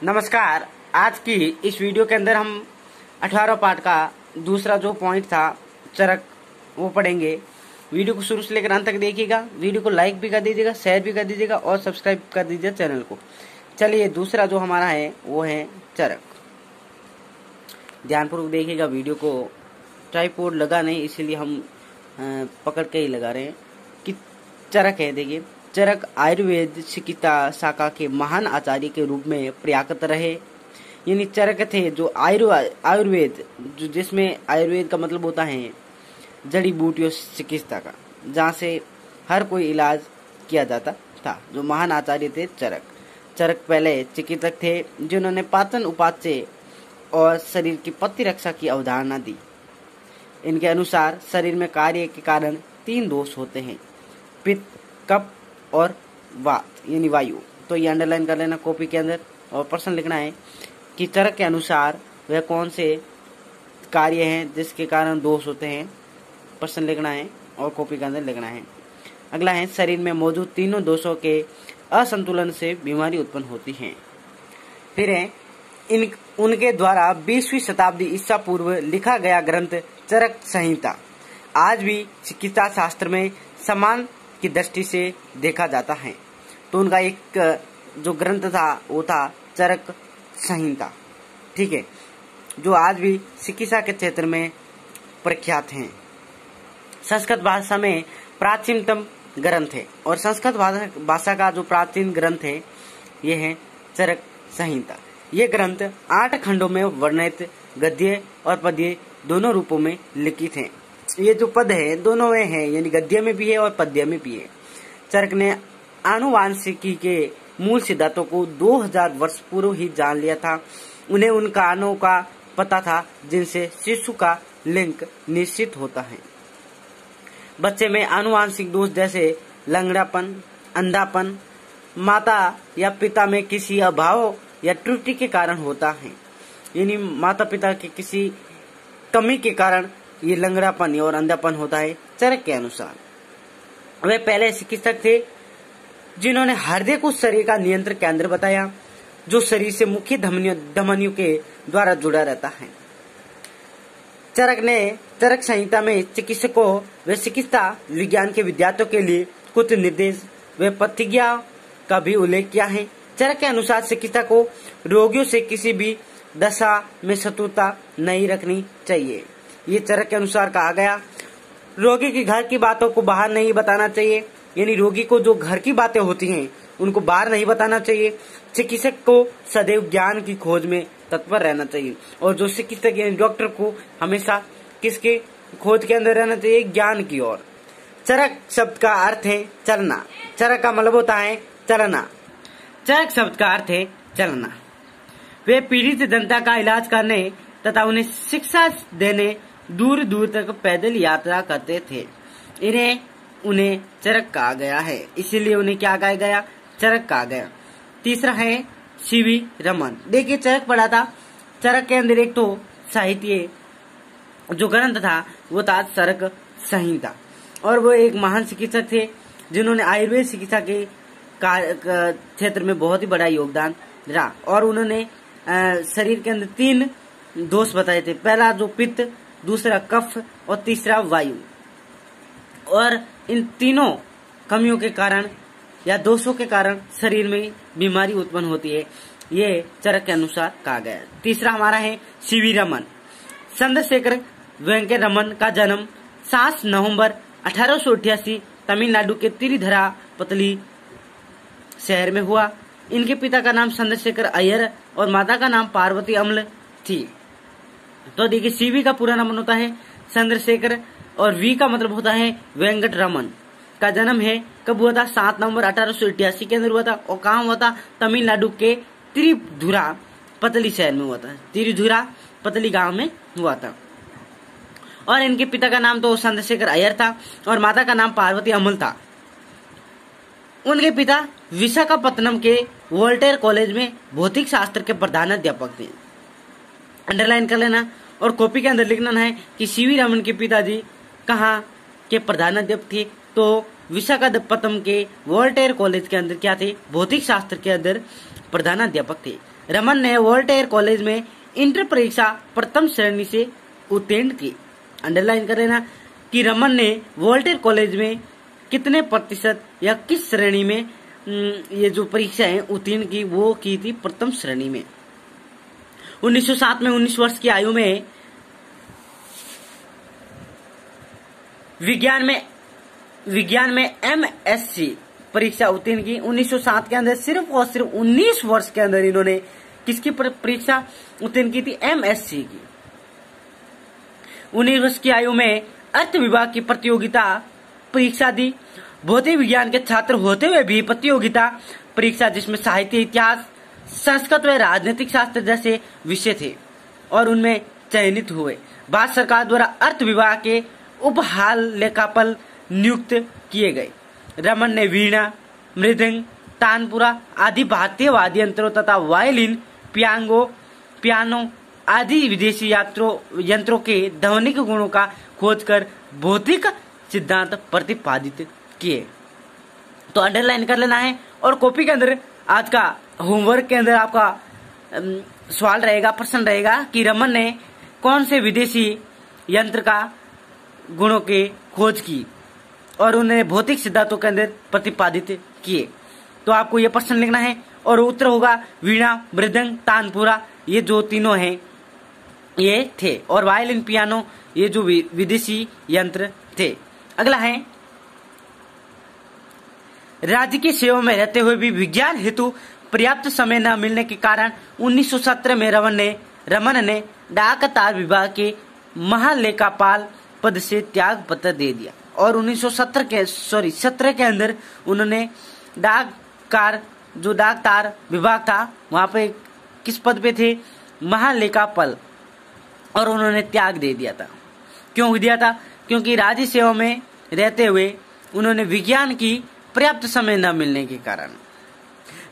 नमस्कार। आज की इस वीडियो के अंदर हम 18 पार्ट का दूसरा जो पॉइंट था चरक वो पढ़ेंगे। वीडियो को शुरू से लेकर अंत तक देखिएगा। वीडियो को लाइक भी कर दीजिएगा, शेयर भी कर दीजिएगा और सब्सक्राइब कर दीजिएगा चैनल को। चलिए दूसरा जो हमारा है वो है चरक। ध्यानपूर्वक देखिएगा वीडियो को। ट्राइपॉड लगा नहीं इसीलिए हम पकड़ के ही लगा रहे हैं कि चरक है। देखिए चरक आयुर्वेद चिकित्सा शाखा के महान आचार्य के रूप में प्रयागत रहे। यानी चरक थे जो आयुर्वेद जिसमें आयुर्वेद का मतलब होता है जड़ी बूटियों चिकित्सा का, जहाँ से हर कोई इलाज किया जाता था। जो महान आचार्य थे चरक पहले चिकित्सक थे जिन्होंने पाचन उपाच्य और शरीर की पत्ती रक्षा की अवधारणा दी। इनके अनुसार शरीर में कार्य के कारण 3 दोष होते हैं, पित्त, कफ और वात यानी वायु। तो ये अंडरलाइन कर लेना कॉपी के अंदर और प्रश्न लिखना है कि चरक के अनुसार वह कौन से कार्य हैं जिसके कारण दोष होते हैं। प्रश्न लिखना है और कॉपी के अंदर लिखना है। अगला है शरीर में मौजूद तीनों दोषों के असंतुलन से बीमारी उत्पन्न होती है। फिर है उनके द्वारा 20वीं शताब्दी ईसा पूर्व लिखा गया ग्रंथ चरक संहिता आज भी चिकित्सा शास्त्र में समान की दृष्टि से देखा जाता है। तो उनका एक जो ग्रंथ था वो था चरक संहिता, ठीक है, जो आज भी चिकित्सा के क्षेत्र में प्रख्यात हैं। संस्कृत भाषा में प्राचीनतम ग्रंथ है और संस्कृत भाषा का जो प्राचीन ग्रंथ है ये है चरक संहिता। ये ग्रंथ 8 खंडों में वर्णित गद्य और पद्य दोनों रूपों में लिखित हैं। ये जो पद है दोनों में है, यानी गद्य में भी है और पद्य में भी है। चरक ने आनुवांशिकी के मूल सिद्धांतों को 2000 वर्ष पूर्व ही जान लिया था। उन्हें उन कारणों का पता था जिनसे शिशु का लिंग निश्चित होता है। बच्चे में आनुवांशिक दोष जैसे लंगड़ापन, अंधापन, माता या पिता में किसी अभाव या त्रुटि के कारण होता है। यानी माता पिता के किसी कमी के कारण ये लंगड़ापन और अंधापन होता है। चरक के अनुसार वे पहले चिकित्सक थे जिन्होंने हृदय को शरीर का नियंत्रण केंद्र बताया, जो शरीर से मुख्य धमनियों के द्वारा जुड़ा रहता है। चरक ने चरक संहिता में चिकित्सकों व चिकित्सा विज्ञान के विद्यार्थियों के लिए कुछ निर्देश व प्रतिज्ञा का भी उल्लेख किया है। चरक के अनुसार चिकित्सा को रोगियों से किसी भी दशा में शत्रुता नहीं रखनी चाहिए। ये चरक के अनुसार कहा गया। रोगी की घर की बातों को बाहर नहीं बताना चाहिए, यानी रोगी को जो घर की बातें होती हैं उनको बाहर नहीं बताना चाहिए। चिकित्सक को सदैव ज्ञान की खोज में तत्पर रहना चाहिए और जो चिकित्सक यानी डॉक्टर को हमेशा किसके खोज के अंदर रहना चाहिए? ज्ञान की ओर। चरक शब्द का अर्थ है चलना। चरक का मतलब होता है चलना। चरक शब्द का अर्थ है चलना। वे पीड़ित जनता का इलाज करने तथा उन्हें शिक्षा देने दूर दूर तक पैदल यात्रा करते थे। उन्हें चरक कहा गया है, इसीलिए उन्हें क्या कहा गया? चरक कहा गया। तीसरा है सीवी रमन। देखिए चरक पढ़ा था। चरक के अंदर एक तो साहित्य जो ग्रंथ था वो था चरक संहिता और वो एक महान चिकित्सक थे जिन्होंने आयुर्वेद चिकित्सा के क्षेत्र में बहुत ही बड़ा योगदान रहा। और उन्होंने शरीर के अंदर 3 दोष बताए थे। पहला जो पित्त, दूसरा कफ और तीसरा वायु। और इन तीनों कमियों के कारण या दोषों के कारण शरीर में बीमारी उत्पन्न होती है। ये चरक के अनुसार कहा गया। तीसरा हमारा है सीवी रमन। चंद्रशेखर वेंकट रमन का जन्म 7 नवंबर 1888 तमिलनाडु के तिरुधरा पतली शहर में हुआ। इनके पिता का नाम चंद्रशेखर अय्यर और माता का नाम पार्वती अम्ल थी। तो देखिए सीवी का पूरा नाम होता है चंद्रशेखर और वी का मतलब होता है वेंकट रमन। का जन्म है कब हुआ था? 7 नवंबर 1888 के अंदर हुआ था। और कहाँ हुआ था? तमिलनाडु के तिरुधुरा पतली शहर में हुआ था। तिरुधुरा पतली गांव में हुआ था। और इनके पिता का नाम तो चंद्रशेखर अय्यर था और माता का नाम पार्वती अमल था। उनके पिता विशाखापत्तनम के वोल्टेयर कॉलेज में भौतिक शास्त्र के प्रधानाध्यापक थे। अंडरलाइन कर लेना और कॉपी के अंदर लिखना है कि सीवी रमन के पिताजी कहाँ के प्रधानाध्यापक थे? तो विशाखापत्तनम के वोल्टेयर कॉलेज के अंदर क्या थे? भौतिक शास्त्र के अंदर प्रधानाध्यापक थे। रमन ने वोल्टेयर कॉलेज में इंटर परीक्षा प्रथम श्रेणी से उत्तीर्ण की। अंडरलाइन कर लेना कि रमन ने वोल्टेयर कॉलेज में कितने प्रतिशत या किस श्रेणी में ये जो परीक्षा है उत्तीर्ण की, वो की थी प्रथम श्रेणी में। 1907 में 19 वर्ष की आयु में विज्ञान में MSc परीक्षा उत्तीर्ण की। 1907 के अंदर सिर्फ और सिर्फ 19 वर्ष के अंदर इन्होंने किसकी परीक्षा उत्तीर्ण की थी? MSc की। 19 वर्ष की आयु में अर्थ विभाग की प्रतियोगिता परीक्षा दी। भौतिक विज्ञान के छात्र होते हुए भी प्रतियोगिता परीक्षा जिसमें साहित्य, इतिहास, संस्कृत व राजनीतिक शास्त्र जैसे विषय थे और उनमें चयनित हुए। भारत सरकार द्वारा अर्थ विभाग के उपहाल लेखापाल नियुक्त किए गए। रमन ने वीणा, मृदंग, तानपुरा आदि भारतीय वाद्य यंत्रों तथा वायलिन, पियानो आदि विदेशी यंत्रों के ध्वनिक गुणों का खोज कर भौतिक सिद्धांत प्रतिपादित किए। तो अंडरलाइन कर लेना है और कॉपी के अंदर आज का होमवर्क के अंदर आपका सवाल रहेगा, प्रश्न रहेगा कि रमन ने कौन से विदेशी यंत्र का गुणों के खोज की और उन्हें भौतिक सिद्धांतों के अंदर प्रतिपादित किए। तो आपको ये प्रश्न लिखना है और उत्तर होगा वीणा, मृदंग, तानपुरा, ये जो तीनों हैं ये थे, और वायलिन, पियानो ये जो विदेशी यंत्र थे। अगला है, राज्य की सेवा में रहते हुए भी विज्ञान हेतु पर्याप्त समय न मिलने के कारण 1917 में रमन ने डाक तार विभाग के महालेखापाल पद से त्याग पत्र दे दिया और 1917 के अंदर उन्होंने डाक तार विभाग था वहां पे किस पद पे थे? महालेखापाल, और उन्होंने त्याग दे दिया था। क्यों दिया था? क्योंकि राज्य सेवा में रहते हुए उन्होंने विज्ञान की पर्याप्त समय न मिलने के कारण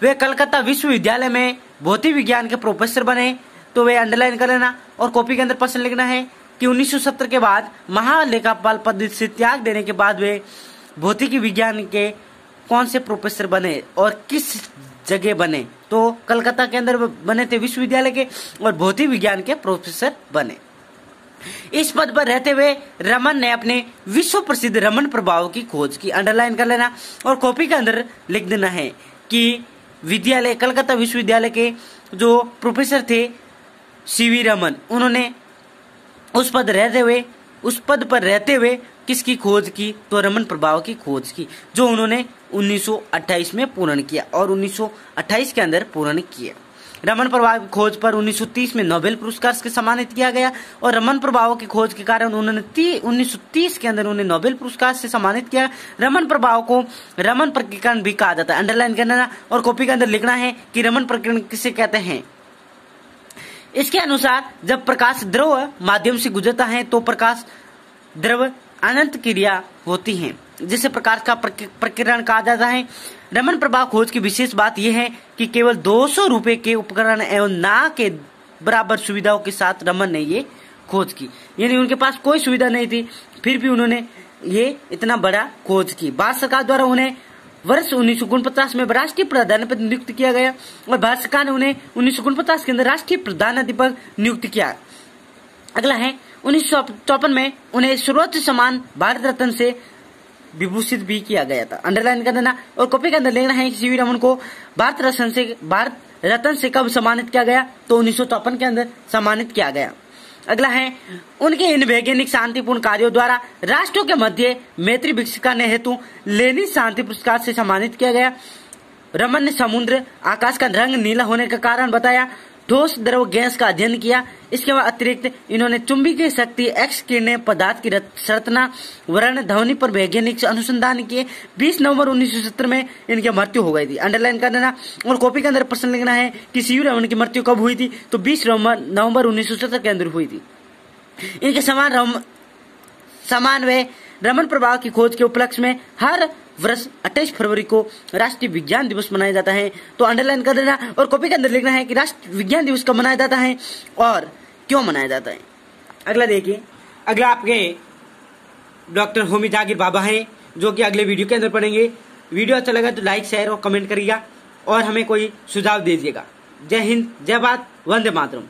वे कलकत्ता विश्वविद्यालय में भौतिक विज्ञान के प्रोफेसर बने। तो वे अंडरलाइन कर लेना और कॉपी के अंदर प्रश्न लिखना है कि 1970 के बाद महालेखापाल पद से त्याग देने के बाद वे भौतिक विज्ञान के कौन से प्रोफेसर बने और किस जगह बने? तो कलकत्ता के अंदर बने थे विश्वविद्यालय के और भौतिक विज्ञान के प्रोफेसर बने। इस पद पर रहते हुए रमन ने अपने विश्व प्रसिद्ध रमन प्रभाव की खोज की। अंडरलाइन कर लेना और कॉपी के अंदर लिख देना है कि कलकत्ता विश्वविद्यालय के जो प्रोफेसर थे CV रमन, उन्होंने उस पद पर रहते हुए किसकी खोज की? तो रमन प्रभाव की खोज की, जो उन्होंने 1928 में पूर्ण किया और 1928 के अंदर पूर्ण किया। रमन प्रभाव की खोज पर 1930 में नोबेल पुरस्कार से सम्मानित किया गया और रमन प्रभाव की खोज के कारण उन्होंने 1930 के अंदर उन्हें नोबेल पुरस्कार से सम्मानित किया। रमन प्रभाव को रमन प्रकीर्णन भी कहा जाता है। अंडरलाइन करना और कॉपी के अंदर लिखना है कि रमन प्रकीर्णन किसे कहते हैं। इसके अनुसार जब प्रकाश द्रव माध्यम से गुजरता है तो प्रकाश द्रव अनंत क्रिया होती है, जिसे प्रकाश का प्रकीर्णन कहा जाता है। रमन प्रभाव खोज की विशेष बात यह है कि केवल 200 रुपए के उपकरण एवं ना के बराबर सुविधाओं के साथ रमन ने ये खोज की, यानी उनके पास कोई सुविधा नहीं थी, फिर भी उन्होंने ये इतना बड़ा खोज की। भारत सरकार द्वारा उन्हें वर्ष 1949 में राष्ट्रीय प्रधानाध्यापक नियुक्त किया गया और भारत सरकार ने उन्हें 1949 के अंदर राष्ट्रीय प्रधानाध्यापक नियुक्त किया। अगला है 1954 में उन्हें सर्वोच्च सम्मान भारत रत्न से विभूषित भी किया गया था। अंडरलाइन कर देना और कॉपी के अंदर लिखना है कि CV रमन को भारत रत्न से कब सम्मानित किया गया? तो 1954 के अंदर सम्मानित किया गया। अगला है, उनके इन वैज्ञानिक शांतिपूर्ण कार्यों द्वारा राष्ट्रों के मध्य मैत्री विकसित करने हेतु लेनिन शांति पुरस्कार से सम्मानित किया गया। रमन ने समुद्र आकाश का रंग नीला होने का कारण बताया, ठोस द्रव गैस का अध्ययन किया। इसके अतिरिक्त इन्होंने चुंबकीय शक्ति, एक्स किरणें, पदार्थ की संरचना, वर्ण, ध्वनि पर वैज्ञानिक अनुसंधान किए। 20 नवंबर 1970 में इनकी मृत्यु हो गई थी। अंडरलाइन कर देना और कॉपी के अंदर प्रश्न लिखना है कि CV रमन की मृत्यु कब हुई थी? तो 20 नवंबर 1970 के अंदर हुई थी। इनके समान वे रमन प्रभाव की खोज के उपलक्ष्य में हर वर्ष 28 फरवरी को राष्ट्रीय विज्ञान दिवस मनाया जाता है। तो अंडरलाइन कर देना और कॉपी के अंदर लिखना है कि राष्ट्रीय विज्ञान दिवस कब मनाया जाता है और क्यों मनाया जाता है। अगला देखिए, अगला आपके डॉक्टर होमी जागीर बाबा हैं, जो कि अगले वीडियो के अंदर पढ़ेंगे। वीडियो अच्छा लगा तो लाइक, शेयर और कमेंट करिएगा और हमें कोई सुझाव दीजिएगा। जय हिंद, जय भारत, वंदे मातरम।